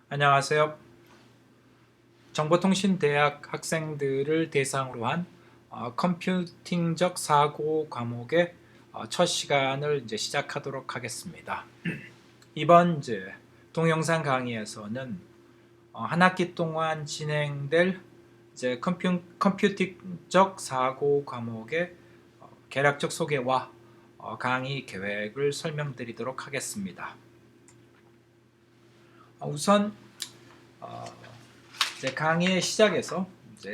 안녕하세요. 정보통신대학 학생들을 대상으로 한 컴퓨팅적 사고 과목의 첫 시간을 이제 시작하도록 하겠습니다. 이번 동영상 강의에서는 한 학기 동안 진행될 컴퓨팅적 사고 과목의 개략적 소개와 강의 계획을 설명드리도록 하겠습니다. 우선 강의의 시작에서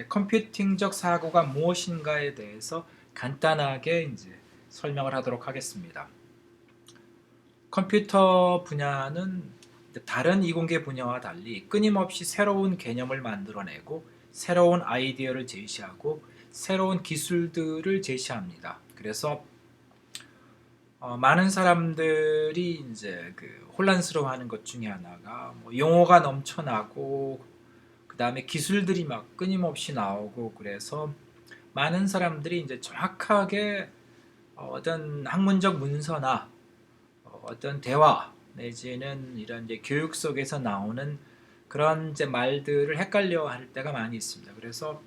컴퓨팅적 사고가 무엇인가에 대해서 간단하게 설명을 하도록 하겠습니다. 컴퓨터 분야는 다른 이공계 분야와 달리 끊임없이 새로운 개념을 만들어내고 새로운 아이디어를 제시하고 새로운 기술들을 제시합니다. 그래서 많은 사람들이 혼란스러워하는 것 중에 하나가 용어가 넘쳐나고 그 다음에 기술들이 막 끊임없이 나오고, 그래서 많은 사람들이 정확하게 어떤 학문적 문서나 어떤 대화 내지는 이런 교육 속에서 나오는 그런 말들을 헷갈려 할 때가 많이 있습니다. 그래서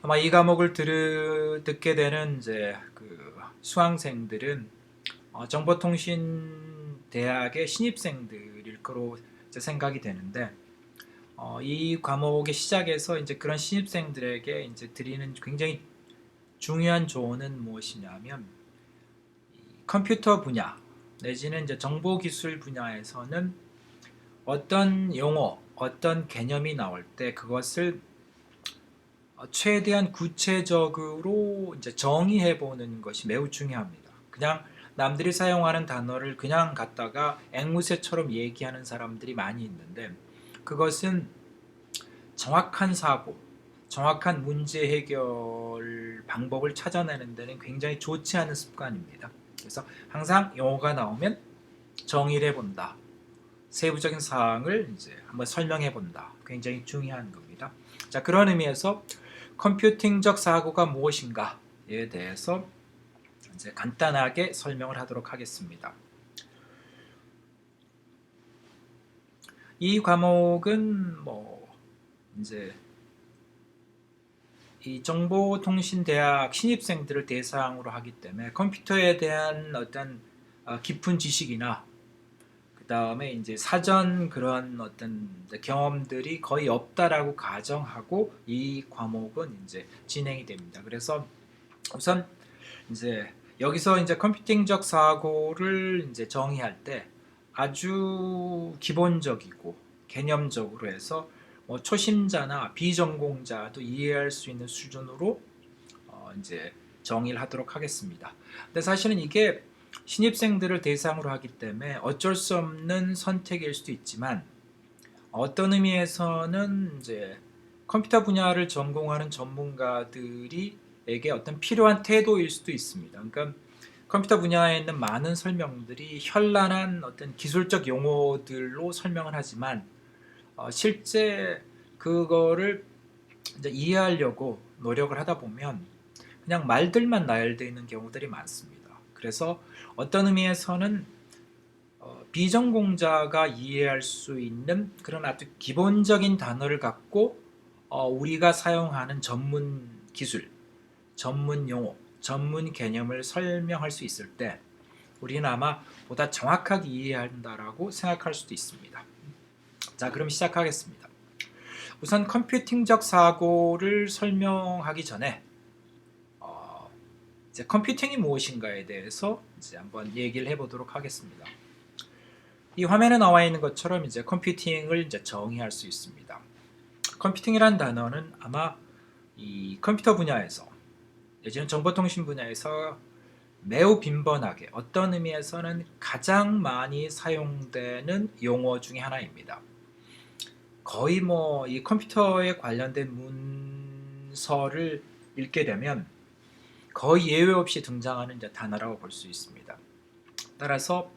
아마 이 과목을 듣게 되는 그 수강생들은 정보통신대학의 신입생들일 거로 생각이 되는데, 이 과목의 시작에서 그런 신입생들에게 드리는 굉장히 중요한 조언은 무엇이냐면, 컴퓨터 분야 내지는 정보기술 분야에서는 어떤 용어, 어떤 개념이 나올 때 그것을 최대한 구체적으로 정의해 보는 것이 매우 중요합니다. 그냥 남들이 사용하는 단어를 그냥 갖다가 앵무새처럼 얘기하는 사람들이 많이 있는데, 그것은 정확한 사고, 정확한 문제 해결 방법을 찾아내는 데는 굉장히 좋지 않은 습관입니다. 그래서 항상 용어가 나오면 정의를 해본다, 세부적인 사항을 한번 설명해 본다, 굉장히 중요한 겁니다. 자, 그런 의미에서 컴퓨팅적 사고가 무엇인가에 대해서 간단하게 설명을 하도록 하겠습니다. 이 과목은 이 정보통신대학 신입생들을 대상으로 하기 때문에 컴퓨터에 대한 어떤 깊은 지식이나 그 다음에 사전 그런 어떤 경험들이 거의 없다라고 가정하고 이 과목은 진행이 됩니다. 그래서 우선 여기서 컴퓨팅적 사고를 정의할 때 아주 기본적이고 개념적으로 해서 초심자나 비전공자도 이해할 수 있는 수준으로 정의를 하도록 하겠습니다. 근데 사실은 이게 신입생들을 대상으로 하기 때문에 어쩔 수 없는 선택일 수도 있지만, 어떤 의미에서는 컴퓨터 분야를 전공하는 전문가들이 에게 어떤 필요한 태도일 수도 있습니다. 그러니까 컴퓨터 분야에 있는 많은 설명들이 현란한 어떤 기술적 용어들로 설명을 하지만 실제 그거를 이해하려고 노력을 하다 보면 그냥 말들만 나열되어 있는 경우들이 많습니다. 그래서 어떤 의미에서는 비전공자가 이해할 수 있는 그런 아주 기본적인 단어를 갖고 우리가 사용하는 전문 기술, 전문 용어, 전문 개념을 설명할 수 있을 때 우리는 아마 보다 정확하게 이해한다라고 생각할 수도 있습니다. 자, 그럼 시작하겠습니다. 우선 컴퓨팅적 사고를 설명하기 전에 컴퓨팅이 무엇인가에 대해서 한번 얘기를 해보도록 하겠습니다. 이 화면에 나와 있는 것처럼 컴퓨팅을 정의할 수 있습니다. 컴퓨팅이란 단어는 아마 이 컴퓨터 분야에서 내지는 정보통신 분야에서 매우 빈번하게, 어떤 의미에서는 가장 많이 사용되는 용어 중에 하나입니다. 거의 이 컴퓨터에 관련된 문서를 읽게 되면 거의 예외 없이 등장하는 단어라고 볼 수 있습니다. 따라서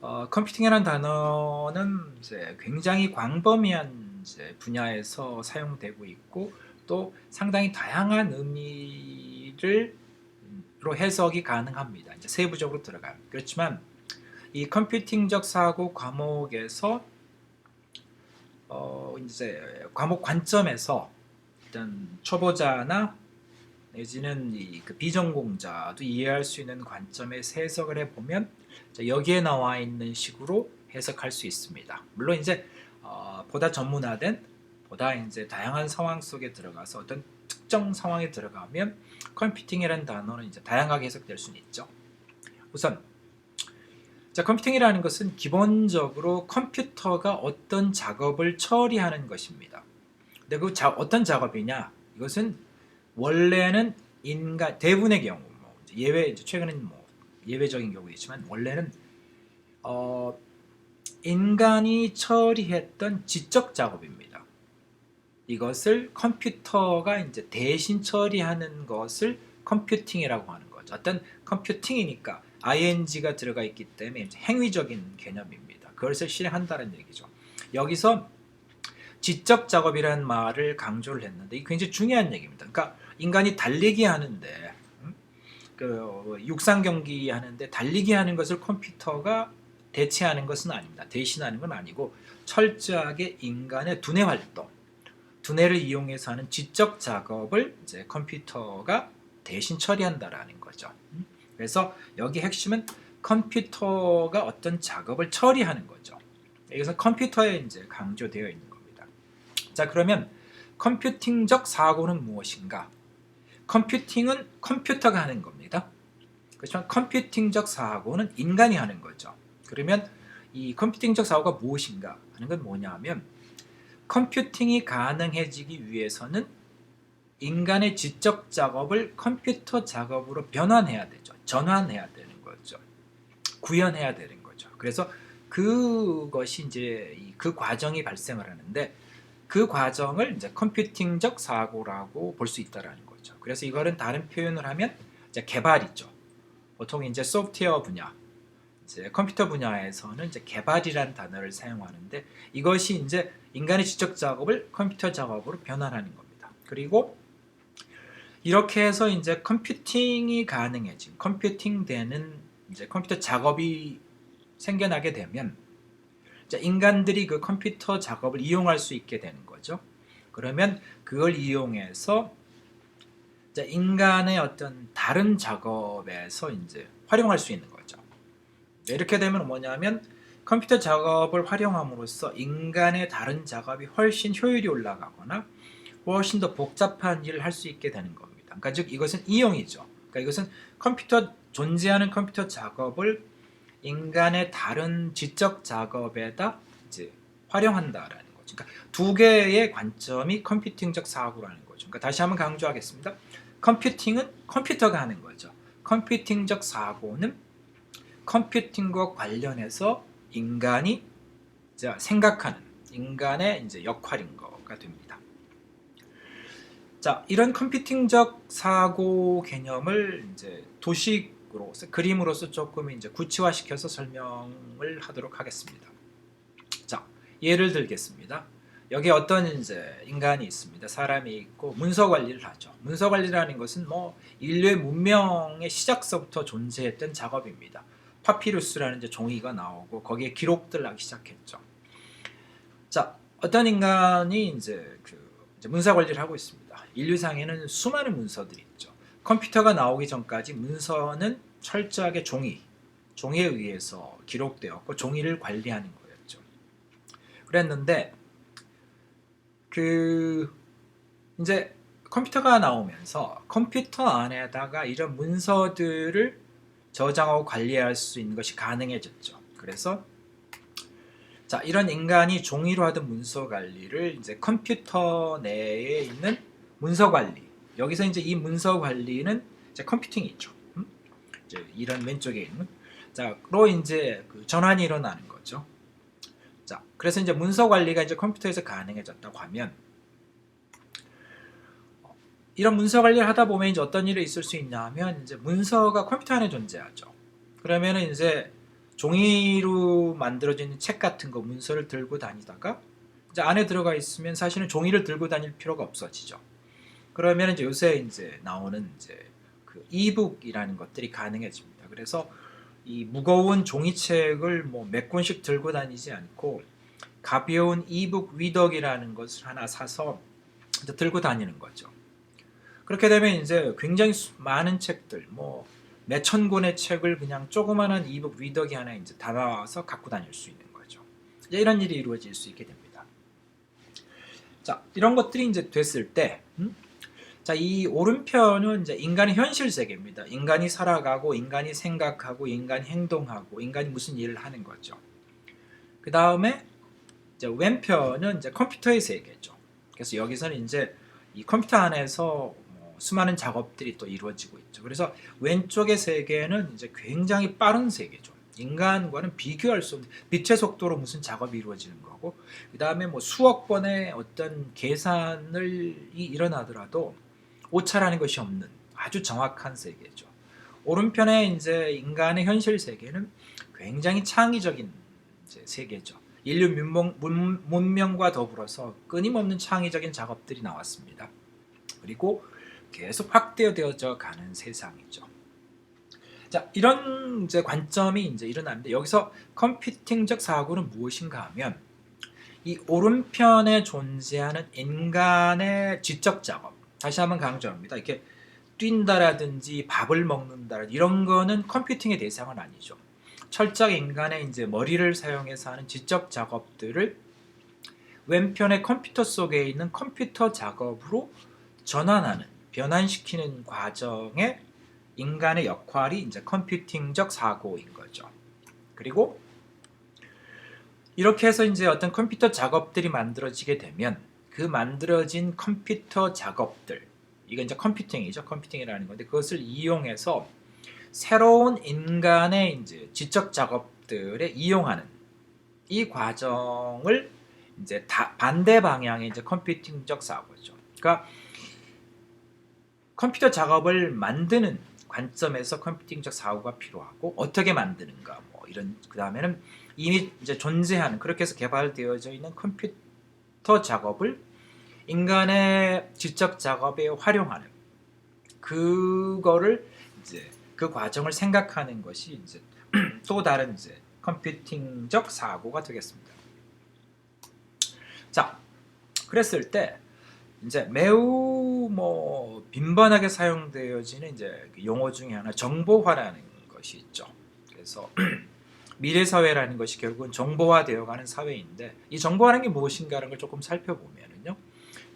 컴퓨팅이라는 단어는 굉장히 광범위한 분야에서 사용되고 있고, 또 상당히 다양한 의미로 해석이 가능합니다. 세부적으로 들어가요. 그렇지만 이 컴퓨팅적 사고 과목에서 이제 과목 관점에서 일단 초보자나 내지는 그 비전공자도 이해할 수 있는 관점에서 해석을 해보면 여기에 나와 있는 식으로 해석할 수 있습니다. 물론 이제 보다 전문화된 보다 이제 다양한 상황 속에 들어가서 어떤 특정 상황에 들어가면 컴퓨팅이라는 단어는 이제 다양하게 해석될 수는 있죠. 우선 컴퓨팅이라는 것은 기본적으로 컴퓨터가 어떤 작업을 처리하는 것입니다. 근데 어떤 작업이냐? 이것은 원래는 인간 대부분의 경우 예외 최근엔 예외적인 경우이지만 원래는 인간이 처리했던 지적 작업입니다. 이것을 컴퓨터가 이제 대신 처리하는 것을 컴퓨팅이라고 하는 거죠. 어떤 컴퓨팅이니까 ing가 들어가 있기 때문에 이제 행위적인 개념입니다. 그것을 실행한다는 얘기죠. 여기서 지적 작업이라는 말을 강조를 했는데 이게 굉장히 중요한 얘기입니다. 그러니까 인간이 달리기 하는데 그 육상 경기 하는데 달리기 하는 것을 컴퓨터가 대체하는 것은 아닙니다. 대신하는 건 아니고 철저하게 인간의 두뇌 활동, 두뇌를 이용해서 하는 지적 작업을 이제 컴퓨터가 대신 처리한다라는 거죠. 그래서 여기 핵심은 컴퓨터가 어떤 작업을 처리하는 거죠. 여기서 컴퓨터에 이제 강조되어 있는 겁니다. 자, 그러면 컴퓨팅적 사고는 무엇인가? 컴퓨팅은 컴퓨터가 하는 겁니다. 그렇지만 컴퓨팅적 사고는 인간이 하는 거죠. 그러면 이 컴퓨팅적 사고가 무엇인가 하는 건 뭐냐면 컴퓨팅이 가능해지기 위해서는 인간의 지적 작업을 컴퓨터 작업으로 변환해야 되죠. 전환해야 되는 거죠. 구현해야 되는 거죠. 그래서 그것이 이제 그 과정이 발생을 하는데 그 과정을 이제 컴퓨팅적 사고라고 볼 수 있다라는 거죠. 그래서 이거는 다른 표현을 하면 이제 개발이죠. 보통 이제 소프트웨어 분야, 이제 컴퓨터 분야에서는 이제 개발이라는 단어를 사용하는데 이것이 이제 인간의 지적 작업을 컴퓨터 작업으로 변환하는 겁니다. 그리고 이렇게 해서 이제 컴퓨팅이 가능해진, 컴퓨팅되는 이제 컴퓨터 작업이 생겨나게 되면 이제 인간들이 그 컴퓨터 작업을 이용할 수 있게 되는 거죠. 그러면 그걸 이용해서 이제 인간의 어떤 다른 작업에서 이제 활용할 수 있는 거죠. 이렇게 되면 뭐냐면 컴퓨터 작업을 활용함으로써 인간의 다른 작업이 훨씬 효율이 올라가거나 훨씬 더 복잡한 일을 할 수 있게 되는 겁니다. 그러니까 즉 이것은 이용이죠. 그러니까 이것은 존재하는 컴퓨터 작업을 인간의 다른 지적 작업에다 이제 활용한다라는 거죠. 그러니까 두 개의 관점이 컴퓨팅적 사고라는 거죠. 그러니까 다시 한번 강조하겠습니다. 컴퓨팅은 컴퓨터가 하는 거죠. 컴퓨팅적 사고는 컴퓨팅과 관련해서 인간이 생각하는 인간의 이제 역할인 거가 됩니다. 자, 이런 컴퓨팅적 사고 개념을 이제 도식으로서 그림으로서 조금 이제 구체화시켜서 설명을 하도록 하겠습니다. 자, 예를 들겠습니다. 여기 어떤 이제 인간이 있습니다. 사람이 있고 문서 관리를 하죠. 문서 관리라는 것은 인류의 문명의 시작서부터 존재했던 작업입니다. 파피루스라는 이제 종이가 나오고 거기에 기록들 나기 시작했죠. 자, 어떤 인간이 이제 문서 관리를 하고 있습니다. 인류상에는 수많은 문서들이 있죠. 컴퓨터가 나오기 전까지 문서는 철저하게 종이에 의해서 기록되었고 종이를 관리하는 거였죠. 그랬는데 이제 컴퓨터가 나오면서 컴퓨터 안에다가 이런 문서들을 저장하고 관리할 수 있는 것이 가능해졌죠. 그래서 자, 이런 인간이 종이로 하던 문서 관리를 이제 컴퓨터 내에 있는 문서 관리, 여기서 이제 이 문서 관리는 이제 컴퓨팅이죠. 이제 이런 왼쪽에 있는 자로 이제 전환이 일어나는 거죠. 자, 그래서 이제 문서 관리가 이제 컴퓨터에서 가능해졌다고 하면 이런 문서 관리를 하다 보면 이제 어떤 일이 있을 수 있냐면 이제 문서가 컴퓨터 안에 존재하죠. 그러면은 이제 종이로 만들어진 책 같은 거 문서를 들고 다니다가 이제 안에 들어가 있으면 사실은 종이를 들고 다닐 필요가 없어지죠. 그러면 이제 요새 이제 나오는 이제 이북이라는 것들이 가능해집니다. 그래서 이 무거운 종이책을 몇 권씩 들고 다니지 않고 가벼운 이북 위덕이라는 것을 하나 사서 이제 들고 다니는 거죠. 그렇게 되면 이제 굉장히 많은 책들, 뭐 몇천 권의 책을 그냥 조그마한 이북 리더기 하나 이제 담아서 갖고 다닐 수 있는 거죠. 이제 이런 일이 이루어질 수 있게 됩니다. 자, 이런 것들이 이제 됐을 때, 자, 이 오른편은 이제 인간의 현실 세계입니다. 인간이 살아가고, 인간이 생각하고, 인간이 행동하고, 인간이 무슨 일을 하는 거죠. 그 다음에 이제 왼편은 이제 컴퓨터의 세계죠. 그래서 여기서는 이제 이 컴퓨터 안에서 수많은 작업들이 또 이루어지고 있죠. 그래서 왼쪽의 세계는 이제 굉장히 빠른 세계죠. 인간과는 비교할 수 없는 빛의 속도로 무슨 작업이 이루어지는 거고, 그 다음에 뭐 수억 번의 어떤 계산을 일어나더라도 오차라는 것이 없는 아주 정확한 세계죠. 오른편에 이제 인간의 현실 세계는 굉장히 창의적인 이제 세계죠. 인류 문명과 더불어서 끊임없는 창의적인 작업들이 나왔습니다. 그리고 계속 확대되어져 가는 세상이죠. 자, 이런 이제 관점이 이제 일어나는데, 여기서 컴퓨팅적 사고는 무엇인가 하면 이 오른편에 존재하는 인간의 지적 작업, 다시 한번 강조합니다. 이렇게 뛴다라든지 밥을 먹는다라든지 이런 거는 컴퓨팅의 대상은 아니죠. 철저하게 인간의 이제 머리를 사용해서 하는 지적 작업들을 왼편의 컴퓨터 속에 있는 컴퓨터 작업으로 전환하는, 변환시키는 과정에 인간의 역할이 이제 컴퓨팅적 사고인 거죠. 그리고 이렇게 해서 이제 어떤 컴퓨터 작업들이 만들어지게 되면 그 만들어진 컴퓨터 작업들, 이건 이제 컴퓨팅이죠. 컴퓨팅이라는 건데, 그것을 이용해서 새로운 인간의 이제 지적 작업들에 이용하는 이 과정을 이제 반대 방향의 이제 컴퓨팅적 사고죠. 그러니까 컴퓨터 작업을 만드는 관점에서 컴퓨팅적 사고가 필요하고, 어떻게 만드는가, 뭐 이런, 그 다음에는 이미 이제 존재하는, 그렇게 해서 개발되어져 있는 컴퓨터 작업을 인간의 지적 작업에 활용하는, 그거를 이제 그 과정을 생각하는 것이 이제 또 다른 이제 컴퓨팅적 사고가 되겠습니다. 자, 그랬을 때 이제 매우 뭐 빈번하게 사용되어지는 이제 용어 중에 하나, 정보화라는 것이 있죠. 그래서 미래 사회라는 것이 결국은 정보화되어가는 사회인데, 이 정보화라는 게 무엇인가라는 걸 조금 살펴보면은요,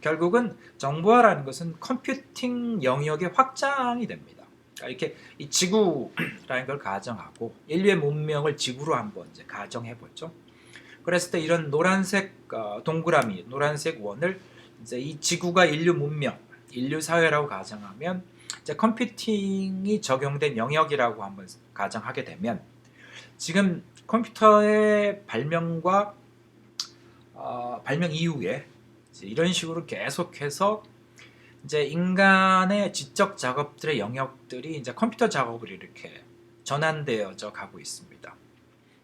결국은 정보화라는 것은 컴퓨팅 영역의 확장이 됩니다. 그러니까 이렇게 이 지구라는 걸 가정하고 인류의 문명을 지구로 한번 이제 가정해 보죠. 그랬을 때 이런 노란색 동그라미, 노란색 원을 이제 이 지구가 인류 문명, 인류 사회라고 가정하면, 이제 컴퓨팅이 적용된 영역이라고 한번 가정하게 되면, 지금 컴퓨터의 발명과 발명 이후에 이제 이런 식으로 계속해서 이제 인간의 지적 작업들의 영역들이 이제 컴퓨터 작업으로 이렇게 전환되어져 가고 있습니다.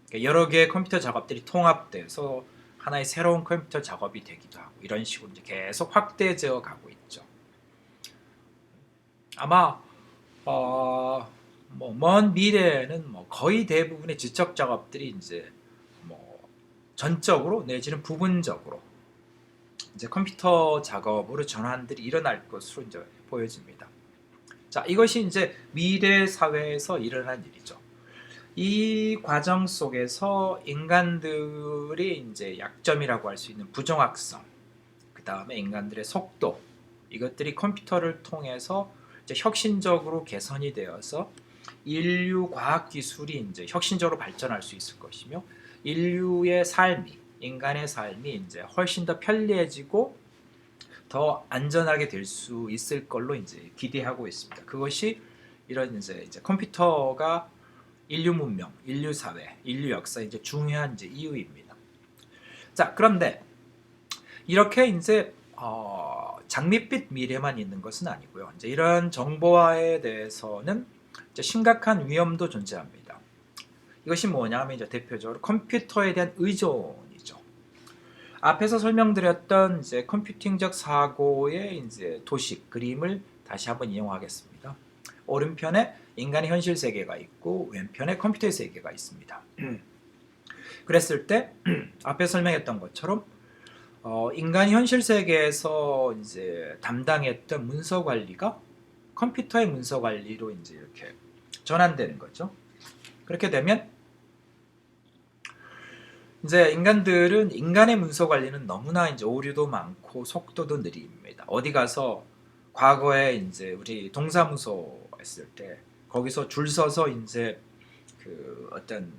그러니까 여러 개의 컴퓨터 작업들이 통합돼서 하나의 새로운 컴퓨터 작업이 되기도 하고, 이런 식으로 이제 계속 확대되어 가고 있죠. 아마 뭐 먼 미래에는 뭐 거의 대부분의 지적 작업들이 이제 뭐 전적으로 내지는 부분적으로 이제 컴퓨터 작업으로 전환들이 일어날 것으로 이제 보여집니다. 자, 이것이 이제 미래 사회에서 일어난 일이죠. 이 과정 속에서 인간들이 이제 약점이라고 할 수 있는 부정확성, 그 다음에 인간들의 속도, 이것들이 컴퓨터를 통해서 이제 혁신적으로 개선이 되어서 인류 과학 기술이 이제 혁신적으로 발전할 수 있을 것이며, 인류의 삶이, 인간의 삶이 이제 훨씬 더 편리해지고 더 안전하게 될 수 있을 걸로 이제 기대하고 있습니다. 그것이 이런 이제 컴퓨터가 인류 문명, 인류 사회, 인류 역사의 이제 중요한 이제 이유입니다. 자, 그런데 이렇게 이제 장밋빛 미래만 있는 것은 아니고요. 이제 이런 정보화에 대해서는 이제 심각한 위험도 존재합니다. 이것이 뭐냐면 이제 대표적으로 컴퓨터에 대한 의존이죠. 앞에서 설명드렸던 이제 컴퓨팅적 사고의 이제 도식 그림을 다시 한번 이용하겠습니다. 오른편에 인간의 현실 세계가 있고 왼편에 컴퓨터의 세계가 있습니다. 그랬을 때 앞에 설명했던 것처럼 인간이 현실 세계에서 이제 담당했던 문서 관리가 컴퓨터의 문서 관리로 이제 이렇게 전환되는 거죠. 그렇게 되면 이제 인간들은 인간의 문서 관리는 너무나 이제 오류도 많고 속도도 느립니다. 어디 가서 과거에 이제 우리 동사무소 했을 때 거기서 줄 서서 이제 그 어떤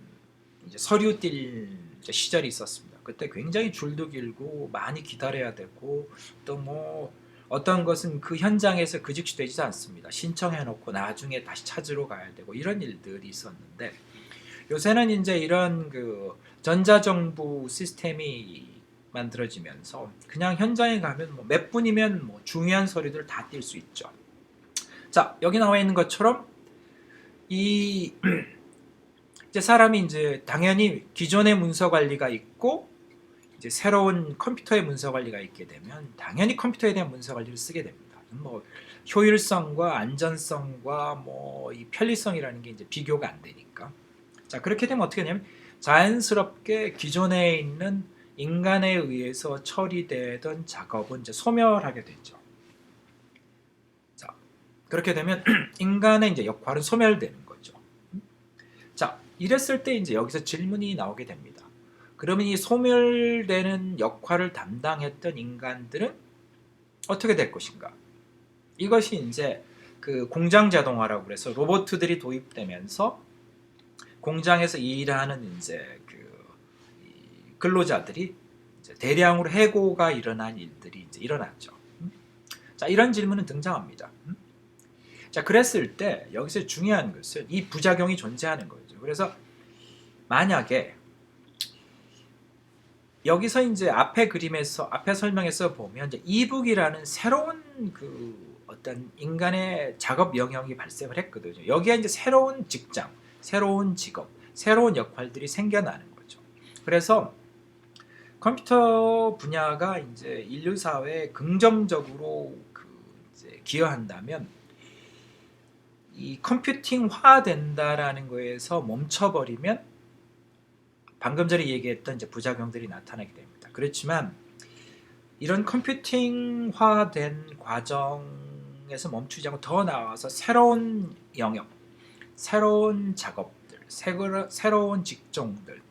이제 서류 띨 시절이 있었습니다. 그때 굉장히 줄도 길고 많이 기다려야 되고 또 뭐 어떤 것은 그 현장에서 그 즉시 되지 않습니다. 신청해 놓고 나중에 다시 찾으러 가야 되고 이런 일들이 있었는데 요새는 이제 이런 그 전자정부 시스템이 만들어지면서 그냥 현장에 가면 뭐 몇 분이면 뭐 중요한 서류들 다 뛸 수 있죠. 자, 여기 나와 있는 것처럼 이 이제 사람이 이제 당연히 기존의 문서 관리가 있고 이제 새로운 컴퓨터의 문서 관리가 있게 되면 당연히 컴퓨터에 대한 문서 관리를 쓰게 됩니다. 뭐 효율성과 안전성과 뭐 이 편리성이라는 게 이제 비교가 안 되니까. 자, 그렇게 되면 어떻게 되냐면 자연스럽게 기존에 있는 인간에 의해서 처리되던 작업은 이제 소멸하게 되죠. 자, 그렇게 되면 인간의 이제 역할은 소멸되는 거죠. 자, 이랬을 때 이제 여기서 질문이 나오게 됩니다. 그러면 이 소멸되는 역할을 담당했던 인간들은 어떻게 될 것인가? 이것이 이제 그 공장 자동화라고 그래서 로봇들이 도입되면서 공장에서 일하는 이제 그 근로자들이 이제 대량으로 해고가 일어난 일들이 이제 일어났죠. 자, 이런 질문은 등장합니다. 자, 그랬을 때 여기서 중요한 것은 이 부작용이 존재하는 거죠. 그래서 만약에 여기서 이제 앞에 그림에서 앞에 설명에서 보면 이제 이북이라는 새로운 그 어떤 인간의 작업 영역이 발생을 했거든요. 여기에 이제 새로운 직장, 새로운 직업, 새로운 역할들이 생겨나는 거죠. 그래서 컴퓨터 분야가 이제 인류 사회에 긍정적으로 그 이제 기여한다면 이 컴퓨팅화 된다라는 거에서 멈춰버리면 방금 전에 얘기했던 이제 부작용들이 나타나게 됩니다. 그렇지만 이런 컴퓨팅화된 과정에서 멈추지 않고 더 나아가서 새로운 영역, 새로운 작업들, 새로운 직종들,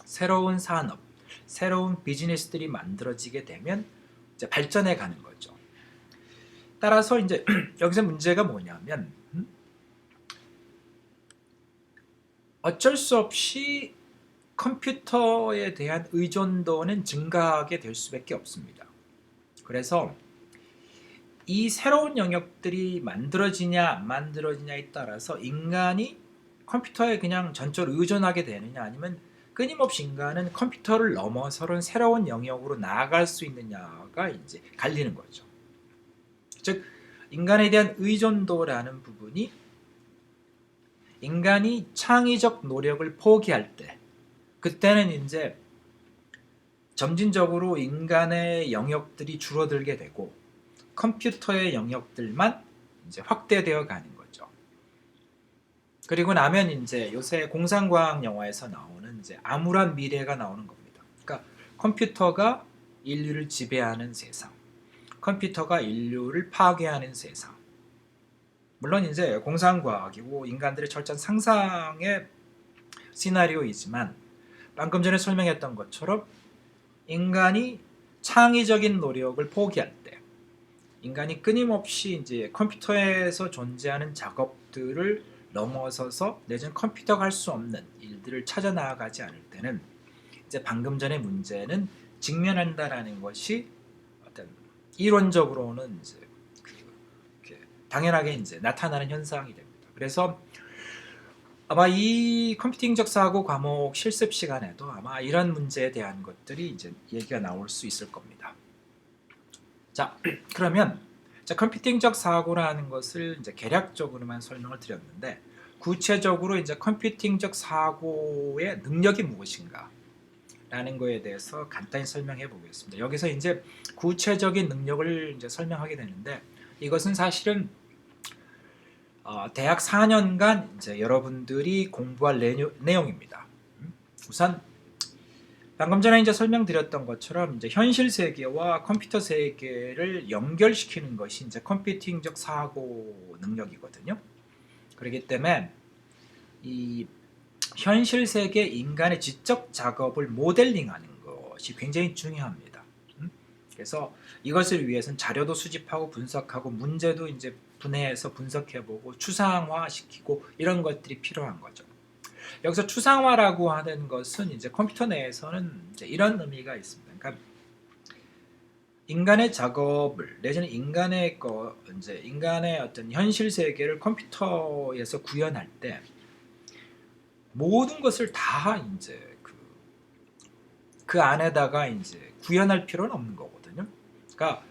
새로운 산업, 새로운 비즈니스들이 만들어지게 되면 이제 발전해 가는 거죠. 따라서 이제 여기서 문제가 뭐냐면 어쩔 수 없이 컴퓨터에 대한 의존도는 증가하게 될 수밖에 없습니다. 그래서 이 새로운 영역들이 만들어지냐 안 만들어지냐에 따라서 인간이 컴퓨터에 그냥 전적으로 의존하게 되느냐 아니면 끊임없이 인간은 컴퓨터를 넘어서는 새로운 영역으로 나아갈 수 있느냐가 이제 갈리는 거죠. 즉 인간에 대한 의존도라는 부분이 인간이 창의적 노력을 포기할 때 그때는 이제 점진적으로 인간의 영역들이 줄어들게 되고 컴퓨터의 영역들만 이제 확대되어 가는 거죠. 그리고 나면 이제 요새 공상과학 영화에서 나오는 이제 암울한 미래가 나오는 겁니다. 그러니까 컴퓨터가 인류를 지배하는 세상, 컴퓨터가 인류를 파괴하는 세상. 물론 이제 공상과학이고 인간들의 철저한 상상의 시나리오이지만 방금 전에 설명했던 것처럼 인간이 창의적인 노력을 포기할 때, 인간이 끊임없이 이제 컴퓨터에서 존재하는 작업들을 넘어서서 내지는 컴퓨터가 할 수 없는 일들을 찾아 나아가지 않을 때는 이제 방금 전의 문제는 직면한다라는 것이 어떤 이론적으로는 이제 당연하게 이제 나타나는 현상이 됩니다. 그래서 아마 이 컴퓨팅적 사고 과목 실습 시간에도 아마 이런 문제에 대한 것들이 이제 얘기가 나올 수 있을 겁니다. 자, 그러면 컴퓨팅적 사고라는 것을 이제 개략적으로만 설명을 드렸는데 구체적으로 이제 컴퓨팅적 사고의 능력이 무엇인가? 라는 거에 대해서 간단히 설명해 보겠습니다. 여기서 이제 구체적인 능력을 이제 설명하게 되는데 이것은 사실은 대학 4년간 이제 여러분들이 공부할 내용입니다. 우선 방금 전에 이제 설명드렸던 것처럼 이제 현실 세계와 컴퓨터 세계를 연결시키는 것이 이제 컴퓨팅적 사고 능력이거든요. 그렇기 때문에 이 현실 세계 인간의 지적 작업을 모델링하는 것이 굉장히 중요합니다. 그래서 이것을 위해서는 자료도 수집하고 분석하고 문제도 이제 분해해서 분석해보고 추상화시키고 이런 것들이 필요한 거죠. 여기서 추상화라고 하는 것은 이제 컴퓨터 내에서는 이제 이런 의미가 있습니다. 그러니까 인간의 작업을 내지는 인간의 어떤 현실 세계를 컴퓨터에서 구현할 때 모든 것을 다 이제 그 안에다가 이제 구현할 필요는 없는 거거든요. 그러니까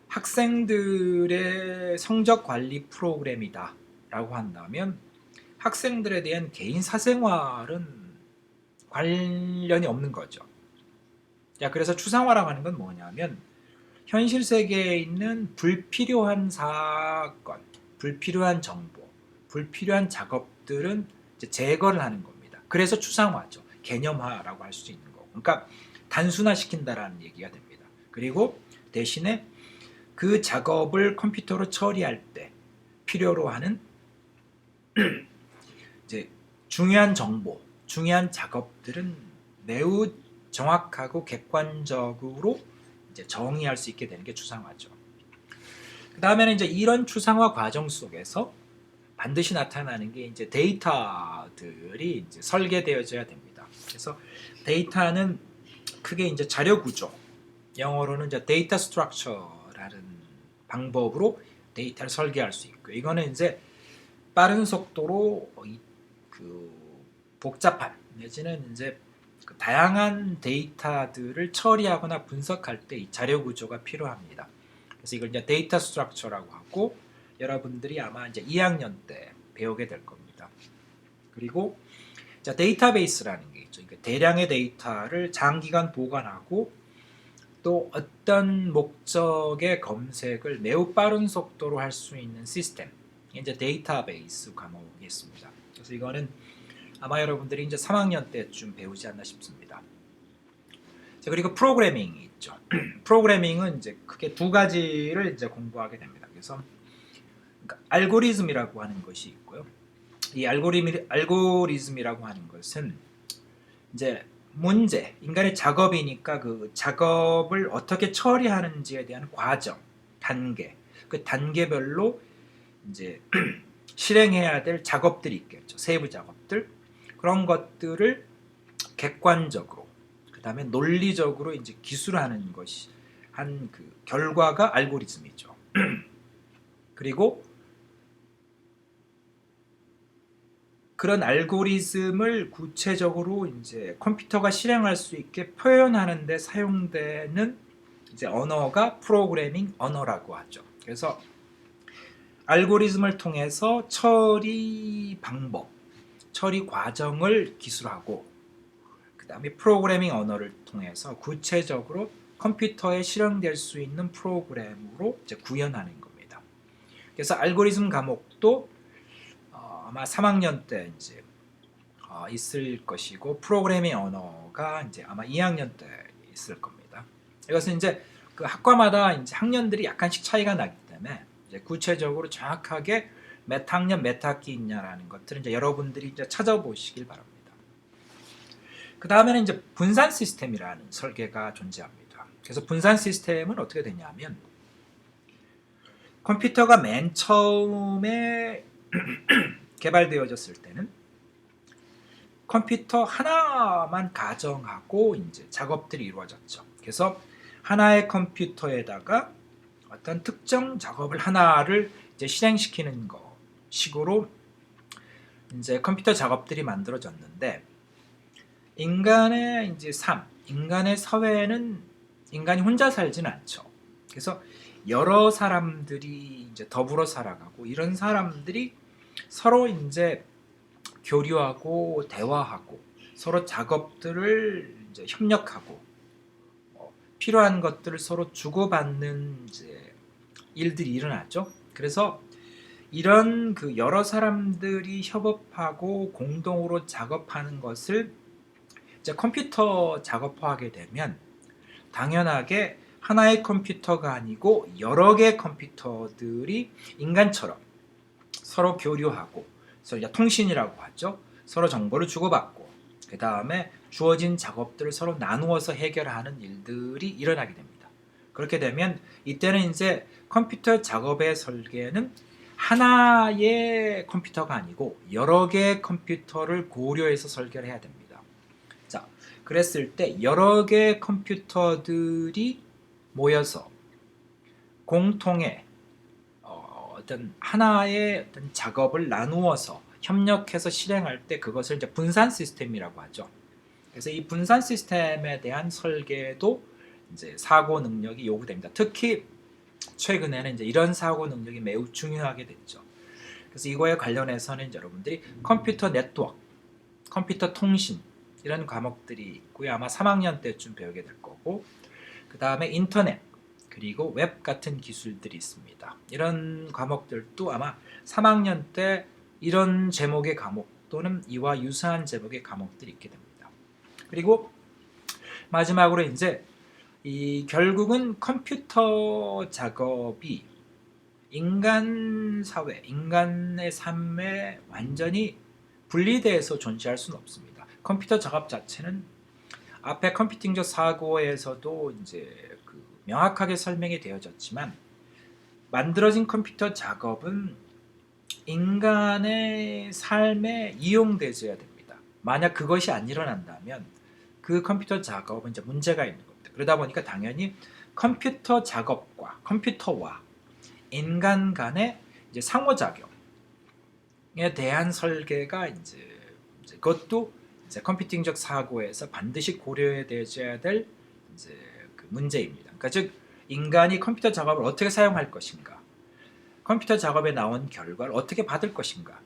학생들의 성적 관리 프로그램이다라고 한다면 학생들에 대한 개인 사생활은 관련이 없는 거죠. 그래서 추상화라고 하는 건 뭐냐면 현실 세계에 있는 불필요한 사건, 불필요한 정보, 불필요한 작업들은 이제 제거를 하는 겁니다. 그래서 추상화죠. 개념화라고 할 수 있는 거고. 그러니까 단순화시킨다라는 얘기가 됩니다. 그리고 대신에 그 작업을 컴퓨터로 처리할 때 필요로 하는 이제 중요한 정보, 중요한 작업들은 매우 정확하고 객관적으로 이제 정의할 수 있게 되는 게 추상화죠. 그 다음에는 이제 이런 추상화 과정 속에서 반드시 나타나는 게 이제 데이터들이 이제 설계되어져야 됩니다. 그래서 데이터는 크게 이제 자료 구조, 영어로는 이제 데이터 스트럭처라는 방법으로 데이터를 설계할 수 있고, 이거는 이제 빠른 속도로 그 복잡한 내지는 이제 그 다양한 데이터들을 처리하거나 분석할 때 이 자료 구조가 필요합니다. 그래서 이걸 이제 데이터 스트럭처라고 하고 여러분들이 아마 이제 2학년 때 배우게 될 겁니다. 그리고 자, 데이터베이스라는 게 있죠. 그러니까 대량의 데이터를 장기간 보관하고 또 어떤 목적의 검색을 매우 빠른 속도로 할 수 있는 시스템, 이제 데이터베이스 과목이 있습니다. 그래서 이거는 아마 여러분들이 이제 3학년 때쯤 배우지 않나 싶습니다. 자, 그리고 프로그래밍이 있죠. 프로그래밍은 이제 크게 두 가지를 이제 공부하게 됩니다. 그래서 그러니까 알고리즘이라고 하는 것이 있고요. 이 알고리즘이라고 하는 것은 이제 문제, 인간의 작업이니까 그 작업을 어떻게 처리하는지에 대한 과정, 단계, 그 단계별로 이제 실행해야 될 작업들이 있겠죠. 세부 작업들. 그런 것들을 객관적으로, 그 다음에 논리적으로 이제 기술하는 것이 한 그 결과가 알고리즘이죠. 그리고 그런 알고리즘을 구체적으로 이제 컴퓨터가 실행할 수 있게 표현하는 데 사용되는 이제 언어가 프로그래밍 언어라고 하죠. 그래서 알고리즘을 통해서 처리 방법, 처리 과정을 기술하고 그 다음에 프로그래밍 언어를 통해서 구체적으로 컴퓨터에 실행될 수 있는 프로그램으로 이제 구현하는 겁니다. 그래서 알고리즘 과목도 아마 3학년 때 이제 있을 것이고 프로그래밍 언어가 이제 아마 2학년 때 있을 겁니다. 이것은 이제 그 학과마다 이제 학년들이 약간씩 차이가 나기 때문에 이제 구체적으로 정확하게 몇 학년 몇 학기 있냐라는 것들은 이제 여러분들이 이제 찾아보시길 바랍니다. 그 다음에는 이제 분산 시스템이라는 설계가 존재합니다. 그래서 분산 시스템은 어떻게 되냐면 컴퓨터가 맨 처음에 개발되어졌을 때는 컴퓨터 하나만 가정하고 이제 작업들이 이루어졌죠. 그래서 하나의 컴퓨터에다가 어떤 특정 작업을 하나를 이제 실행시키는 거 식으로 이제 컴퓨터 작업들이 만들어졌는데 인간의 이제 삶, 인간의 사회는 인간이 혼자 살지는 않죠. 그래서 여러 사람들이 이제 더불어 살아가고 이런 사람들이 서로 이제 교류하고 대화하고 서로 작업들을 이제 협력하고 필요한 것들을 서로 주고받는 이제 일들이 일어났죠. 그래서 이런 그 여러 사람들이 협업하고 공동으로 작업하는 것을 이제 컴퓨터 작업하게 되면 당연하게 하나의 컴퓨터가 아니고 여러 개의 컴퓨터들이 인간처럼 서로 교류하고, 그래서 이제 통신이라고 하죠. 서로 정보를 주고받고, 그 다음에 주어진 작업들을 서로 나누어서 해결하는 일들이 일어나게 됩니다. 그렇게 되면 이때는 이제 컴퓨터 작업의 설계는 하나의 컴퓨터가 아니고 여러 개의 컴퓨터를 고려해서 설계를 해야 됩니다. 자, 그랬을 때 여러 개의 컴퓨터들이 모여서 공통의 어떤 하나의 어떤 작업을 나누어서 협력해서 실행할 때 그것을 이제 분산 시스템이라고 하죠. 그래서 이 분산 시스템에 대한 설계도 이제 사고 능력이 요구됩니다. 특히 최근에는 이제 이런 사고 능력이 매우 중요하게 됐죠. 그래서 이거에 관련해서는 이제 여러분들이 컴퓨터 네트워크, 컴퓨터 통신 이런 과목들이 있고요. 아마 3학년 때쯤 배우게 될 거고, 그 다음에 인터넷 그리고 웹 같은 기술들이 있습니다. 이런 과목들도 아마 3학년 때 이런 제목의 과목 또는 이와 유사한 제목의 과목들이 있게 됩니다. 그리고 마지막으로 이제 이 결국은 컴퓨터 작업이 인간 사회, 인간의 삶에 완전히 분리돼서 존재할 수는 없습니다. 컴퓨터 작업 자체는 앞에 컴퓨팅적 사고에서도 이제 명확하게 설명이 되어졌지만, 만들어진 컴퓨터 작업은 인간의 삶에 이용되어야 됩니다. 만약 그것이 안 일어난다면 그 컴퓨터 작업은 이제 문제가 있는 겁니다. 그러다 보니까 당연히 컴퓨터 작업과 컴퓨터와 인간 간의 이제 상호작용에 대한 설계가 이제 그것도 이제 컴퓨팅적 사고에서 반드시 고려되어야 될 이제 그 문제입니다. 그러니까 즉 인간이 컴퓨터 작업을 어떻게 사용할 것인가, 컴퓨터 작업에 나온 결과를 어떻게 받을 것인가,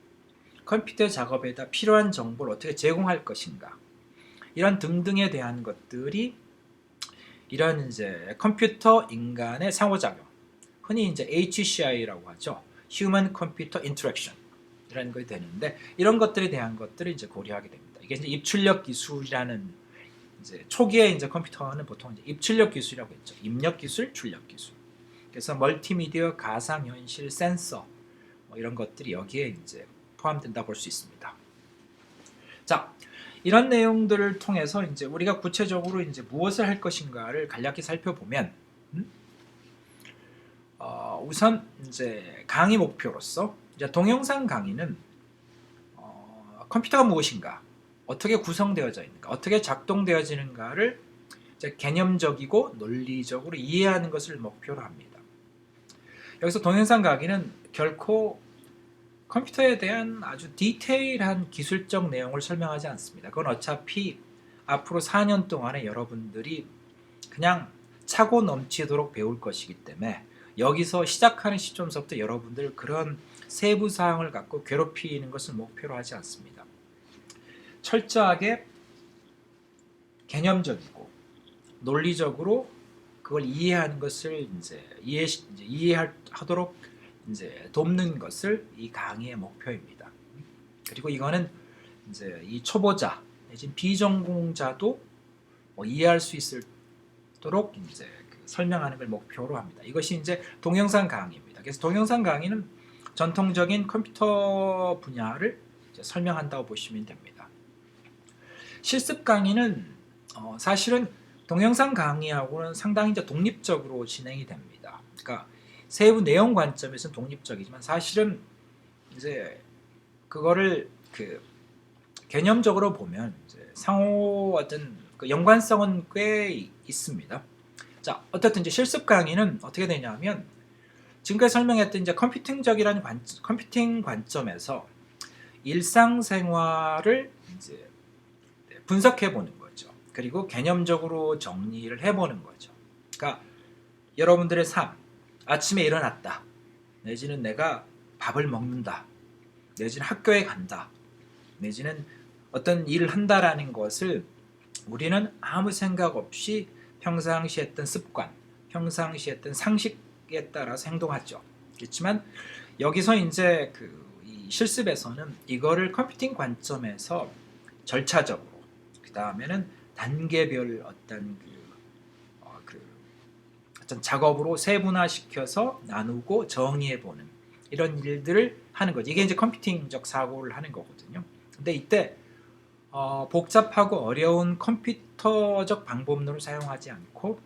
컴퓨터 작업에다 필요한 정보를 어떻게 제공할 것인가, 이런 등등에 대한 것들이 이런 이제 컴퓨터 인간의 상호작용, 흔히 이제 HCI라고 하죠. Human Computer Interaction 이라는 것이 되는데, 이런 것들에 대한 것들을 이제 고려하게 됩니다. 이게 이제 입출력 기술이라는, 이제 초기에 이제 컴퓨터는 보통 이제 입출력 기술이라고 했죠. 입력 기술, 출력 기술. 그래서 멀티미디어, 가상현실, 센서 뭐 이런 것들이 여기에 이제 포함된다 볼 수 있습니다. 자, 이런 내용들을 통해서 이제 우리가 구체적으로 이제 무엇을 할 것인가를 간략히 살펴보면, 우선 이제 강의 목표로서 이제 동영상 강의는 컴퓨터가 무엇인가, 어떻게 구성되어져 있는가, 어떻게 작동되어지는가를 이제 개념적이고 논리적으로 이해하는 것을 목표로 합니다. 여기서 동영상 강의는 결코 컴퓨터에 대한 아주 디테일한 기술적 내용을 설명하지 않습니다. 그건 어차피 앞으로 4년 동안에 여러분들이 그냥 차고 넘치도록 배울 것이기 때문에 여기서 시작하는 시점서부터 여러분들 그런 세부 사항을 갖고 괴롭히는 것을 목표로 하지 않습니다. 철저하게 개념적이고 논리적으로 그걸 이해하는 것을 이제 이해하도록 이제 돕는 것을 이 강의의 목표입니다. 그리고 이거는 이제 이 초보자 내지는 비전공자도 이해할 수 있도록 이제 설명하는 걸 목표로 합니다. 이것이 이제 동영상 강의입니다. 그래서 동영상 강의는 전통적인 컴퓨터 분야를 이제 설명한다고 보시면 됩니다. 실습 강의는 사실은 동영상 강의하고는 상당히 이제 독립적으로 진행이 됩니다. 그러니까 세부 내용 관점에서는 독립적이지만 사실은 이제 그거를 그 개념적으로 보면 이제 상호 어떤 그 연관성은 꽤 있습니다. 자, 어떻든 이제 실습 강의는 어떻게 되냐면 지금까지 설명했던 이제 컴퓨팅 관점에서 일상생활을 이제 분석해 보는 거죠. 그리고 개념적으로 정리를 해보는 거죠. 그러니까 여러분들의 삶, 아침에 일어났다, 내지는 내가 밥을 먹는다, 내지는 학교에 간다, 내지는 어떤 일을 한다라는 것을 우리는 아무 생각 없이 평상시 했던 습관, 평상시 했던 상식에 따라서 행동하죠. 그렇지만 여기서 이제 이 실습에서는 이거를 컴퓨팅 관점에서 절차적으로, 다음에는 단계별 그 어떤 작업으로 세분화시켜서 나누고 정의해보는 이런 일들을 하는 거죠. 이게 이제 컴퓨팅적 사고를 하는 거거든요. 근데 이때 복잡하고 어려운 컴퓨터적 방법론을 사용하지 않고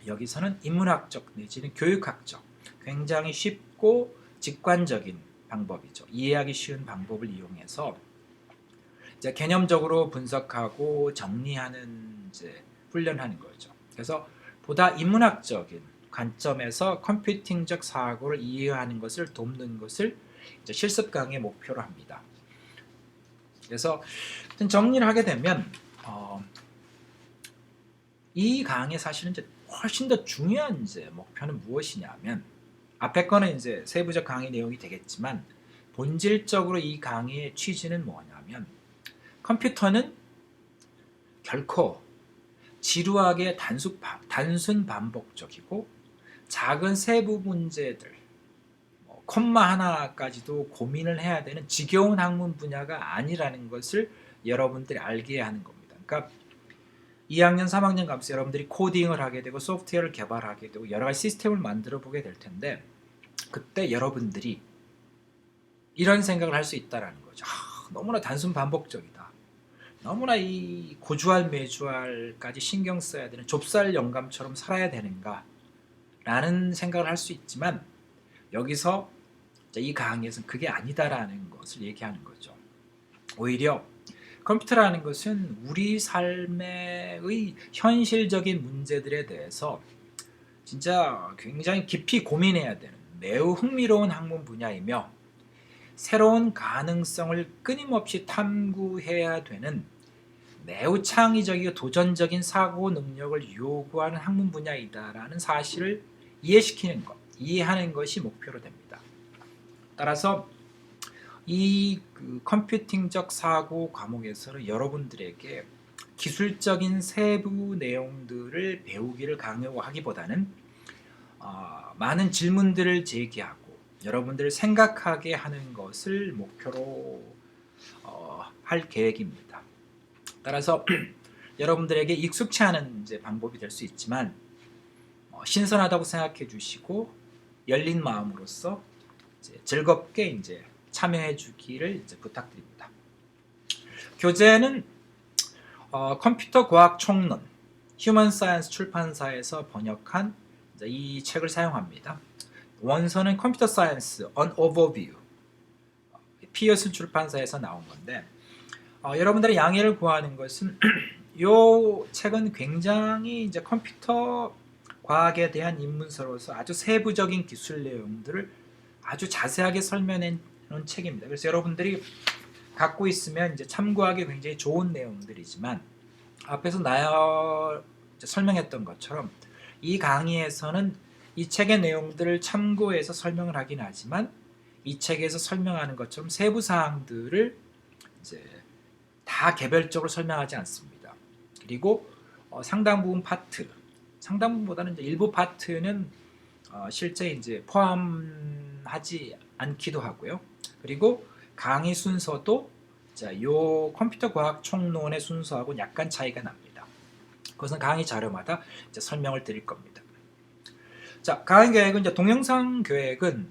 여기서는 인문학적 내지는 교육학적 굉장히 쉽고 직관적인 방법이죠. 이해하기 쉬운 방법을 이용해서 이제 개념적으로 분석하고 정리하는 이제 훈련하는 거죠. 그래서 보다 인문학적인 관점에서 컴퓨팅적 사고를 이해하는 것을 돕는 것을 이제 실습 강의의 목표로 합니다. 그래서 정리를 하게 되면 이 강의 사실은 이제 훨씬 더 중요한 이제 목표는 무엇이냐면 앞에 거는 이제 세부적 강의 내용이 되겠지만 본질적으로 이 강의의 취지는 뭐냐면 컴퓨터는 결코 지루하게 단순 반복적이고 작은 세부 문제들 콤마 하나까지도 고민을 해야 되는 지겨운 학문 분야가 아니라는 것을 여러분들이 알게 하는 겁니다. 그러니까 2학년, 3학년 가면서 여러분들이 코딩을 하게 되고 소프트웨어를 개발하게 되고 여러 가지 시스템을 만들어 보게 될 텐데 그때 여러분들이 이런 생각을 할 수 있다는 거죠. 너무나 단순 반복적이다. 너무나 이 고주할 매주할까지 신경 써야 되는 좁쌀 영감처럼 살아야 되는가 라는 생각을 할 수 있지만 여기서 이 강의에서는 그게 아니다라는 것을 얘기하는 거죠. 오히려 컴퓨터라는 것은 우리 삶의 현실적인 문제들에 대해서 진짜 굉장히 깊이 고민해야 되는 매우 흥미로운 학문 분야이며 새로운 가능성을 끊임없이 탐구해야 되는 매우 창의적이고 도전적인 사고 능력을 요구하는 학문 분야이다라는 사실을 이해시키는 것, 이해하는 것이 목표로 됩니다. 따라서 이 컴퓨팅적 사고 과목에서는 여러분들에게 기술적인 세부 내용들을 배우기를 강요하기보다는 많은 질문들을 제기하고 여러분들을 생각하게 하는 것을 목표로 할 계획입니다. 따라서 여러분들에게 익숙치 않은 이제 방법이 될 수 있지만 신선하다고 생각해 주시고 열린 마음으로써 이제 즐겁게 이제 참여해 주기를 이제 부탁드립니다. 교재는 컴퓨터 과학 총론 휴먼 사이언스 출판사에서 번역한 이 책을 사용합니다. 원서는 컴퓨터 사이언스 An Overview 피어슨 출판사에서 나온 건데 여러분들의 양해를 구하는 것은 이 책은 굉장히 이제 컴퓨터 과학에 대한 입문서로서 아주 세부적인 기술 내용들을 아주 자세하게 설명해 놓은 책입니다. 그래서 여러분들이 갖고 있으면 이제 참고하기 굉장히 좋은 내용들이지만 앞에서 설명했던 것처럼 이 강의에서는 이 책의 내용들을 참고해서 설명을 하긴 하지만 이 책에서 설명하는 것처럼 세부 사항들을 이제 다 개별적으로 설명하지 않습니다. 그리고 상당 부분보다는 이제 일부 파트는 실제 이제 포함하지 않기도 하고요. 그리고 강의 순서도 요 컴퓨터 과학 총론의 순서하고는 약간 차이가 납니다. 그것은 강의 자료마다 이제 설명을 드릴 겁니다. 자, 강의 계획은 이제 동영상 계획은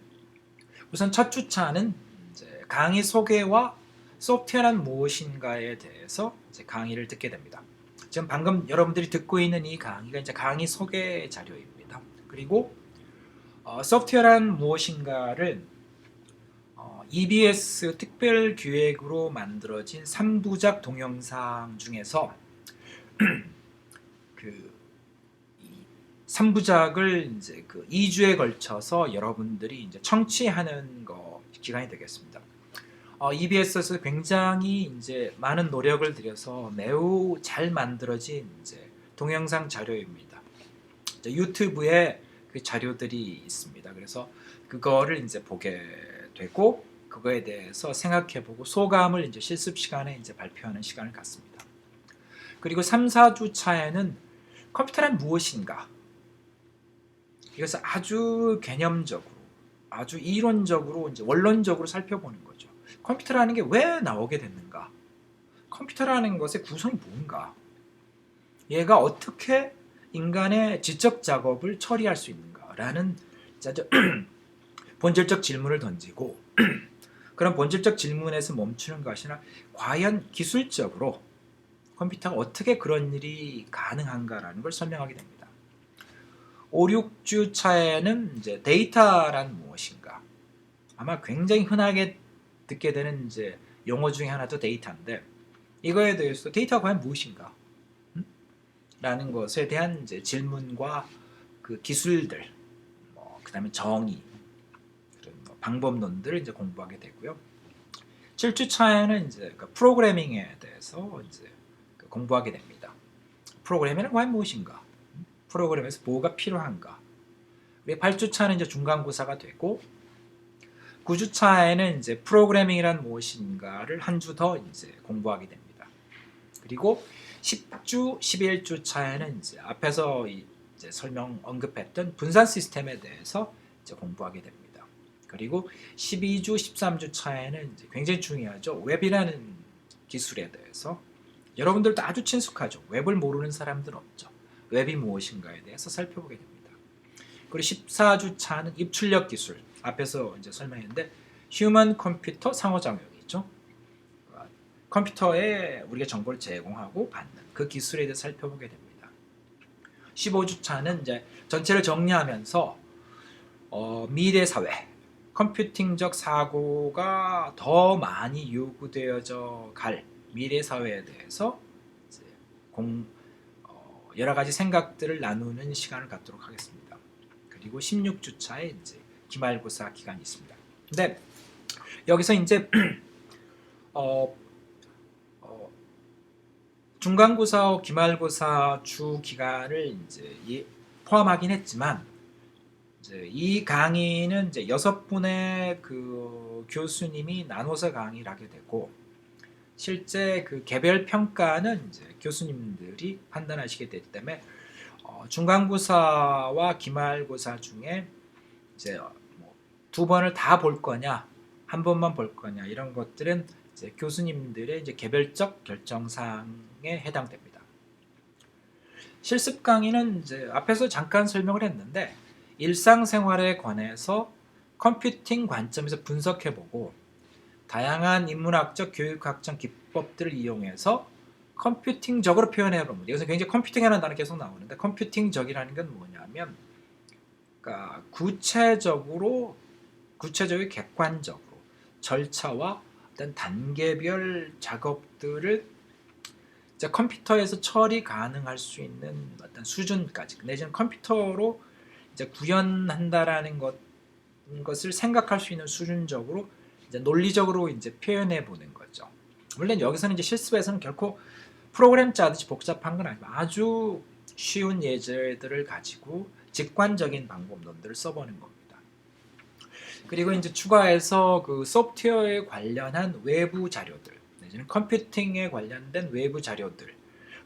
우선 첫 주차는 이제 강의 소개와 소프트웨어란 무엇인가에 대해서 이제 강의를 듣게 됩니다. 지금 방금 여러분들이 듣고 있는 이 강의가 이제 강의 소개 자료입니다. 그리고 소프트웨어란 무엇인가를 EBS 특별 기획으로 만들어진 3부작 동영상 중에서 그 3부작을 이제 2주에 걸쳐서 여러분들이 이제 청취하는 기간이 되겠습니다. EBS에서 굉장히 이제 많은 노력을 들여서 매우 잘 만들어진 이제 동영상 자료입니다. 이제 유튜브에 그 자료들이 있습니다. 그래서 그거를 이제 보게 되고 그거에 대해서 생각해보고 소감을 이제 실습 시간에 이제 발표하는 시간을 갖습니다. 그리고 3, 4주 차에는 컴퓨터란 무엇인가? 이것을 아주 개념적으로, 아주 이론적으로 이제 원론적으로 살펴보는 거죠. 컴퓨터라는 게 왜 나오게 됐는가? 컴퓨터라는 것의 구성이 뭔가, 얘가 어떻게 인간의 지적 작업을 처리할 수 있는가라는 본질적 질문을 던지고 그런 본질적 질문에서 멈추는 것이 아니라 과연 기술적으로 컴퓨터가 어떻게 그런 일이 가능한가라는 걸 설명하게 됩니다. 5, 6주 차에는 이제 데이터란 무엇인가, 아마 굉장히 흔하게 듣게 되는 이제 용어 중에 하나도 데이터인데, 이거에 대해서 데이터가 과연 무엇인가? 라는 것에 대한 이제 질문과 그 기술들, 그다음에 정의, 그런 방법론들을 이제 공부하게 되고요. 7주 차에는 이제 그 프로그래밍에 대해서 이제 공부하게 됩니다. 프로그래밍은 과연 무엇인가? 프로그램에서 뭐가 필요한가? 8주 차는 이제 중간고사가 되고, 9주 차에는 이제 프로그래밍이란 무엇인가를 한 주 더 이제 공부하게 됩니다. 그리고 10주, 11주 차에는 이제 앞에서 이제 언급했던 분산 시스템에 대해서 이제 공부하게 됩니다. 그리고 12주, 13주 차에는 이제 굉장히 중요하죠. 웹이라는 기술에 대해서, 여러분들도 아주 친숙하죠. 웹을 모르는 사람들은 없죠. 웹이 무엇인가에 대해서 살펴보게 됩니다. 그리고 14주 차는 입출력 기술, 앞에서 이제 설명했는데 휴먼 컴퓨터 상호작용이죠. 컴퓨터에 우리가 정보를 제공하고 받는 그 기술에 대해서 살펴보게 됩니다. 15주 차는 이제 전체를 정리하면서 미래 사회, 컴퓨팅적 사고가 더 많이 요구되어져 갈 미래 사회에 대해서 이제 여러 가지 생각들을 나누는 시간을 갖도록 하겠습니다. 그리고 16주 차에 이제 기말고사 기간이 있습니다. 근데 여기서 이제 중간고사와 기말고사 주 기간을 이제 포함하긴 했지만, 이제 이 강의는 이제 6분의 그 교수님이 나눠서 강의를 하게 되고, 실제 그 개별 평가는 이제 교수님들이 판단하시게 되기 때문에 중간고사와 기말고사 중에 이제 뭐 2번을 다 볼 거냐, 한 번만 볼 거냐, 이런 것들은 이제 교수님들의 이제 개별적 결정사항에 해당됩니다. 실습 강의는 이제 앞에서 잠깐 설명을 했는데, 일상생활에 관해서 컴퓨팅 관점에서 분석해보고 다양한 인문학적, 교육학적 기법들을 이용해서 컴퓨팅적으로 표현해봅니다. 여기서 굉장히 컴퓨팅이라는 단어 계속 나오는데, 컴퓨팅적이라는 건 뭐냐면, 그러니까 구체적으로 객관적으로 절차와 어떤 단계별 작업들을 이제 컴퓨터에서 처리 가능할 수 있는 어떤 수준까지, 내지는 컴퓨터로 이제 구현한다라는 것을 생각할 수 있는 수준적으로 이제 논리적으로 이제 표현해 보는 거죠. 물론 여기서는 이제 실습에서는 결코 프로그램 짜듯이 복잡한 건 아니고 아주 쉬운 예제들을 가지고 직관적인 방법론들을 써보는 겁니다. 그리고 이제 추가해서 그 소프트웨어에 관련한 외부 자료들, 내지는 컴퓨팅에 관련된 외부 자료들,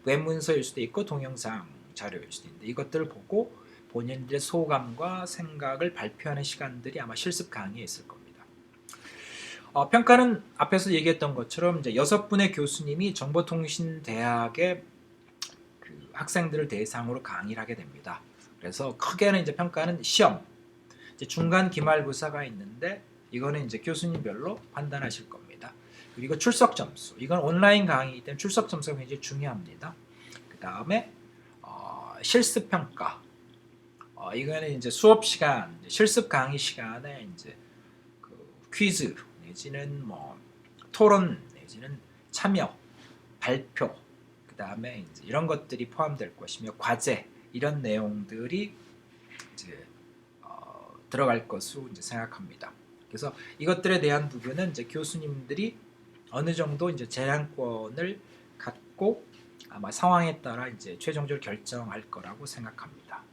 웹문서일 수도 있고 동영상 자료일 수도 있는데, 이것들을 보고 본인들의 소감과 생각을 발표하는 시간들이 아마 실습 강의에 있을 겁니다. 평가는 앞에서 얘기했던 것처럼 이제 6분의 교수님이 정보통신대학의 그 학생들을 대상으로 강의를 하게 됩니다. 그래서 크게는 이제 평가는 시험, 이제 중간 기말고사가 있는데, 이거는 이제 교수님별로 판단하실 겁니다. 그리고 출석 점수, 이건 온라인 강의이기 때문에 출석 점수가 굉장히 중요합니다. 그 다음에 실습 평가, 이거는 이제 수업 시간, 실습 강의 시간에 이제 그 퀴즈 내지는 뭐 토론 내지는 참여, 발표, 그 다음에 이제 이런 것들이 포함될 것이며 과제, 이런 내용들이 이제 들어갈 것으로 이제 생각합니다. 그래서 이것들에 대한 부분은 이제 교수님들이 어느 정도 이제 재량권을 갖고 아마 상황에 따라 이제 최종적으로 결정할 거라고 생각합니다.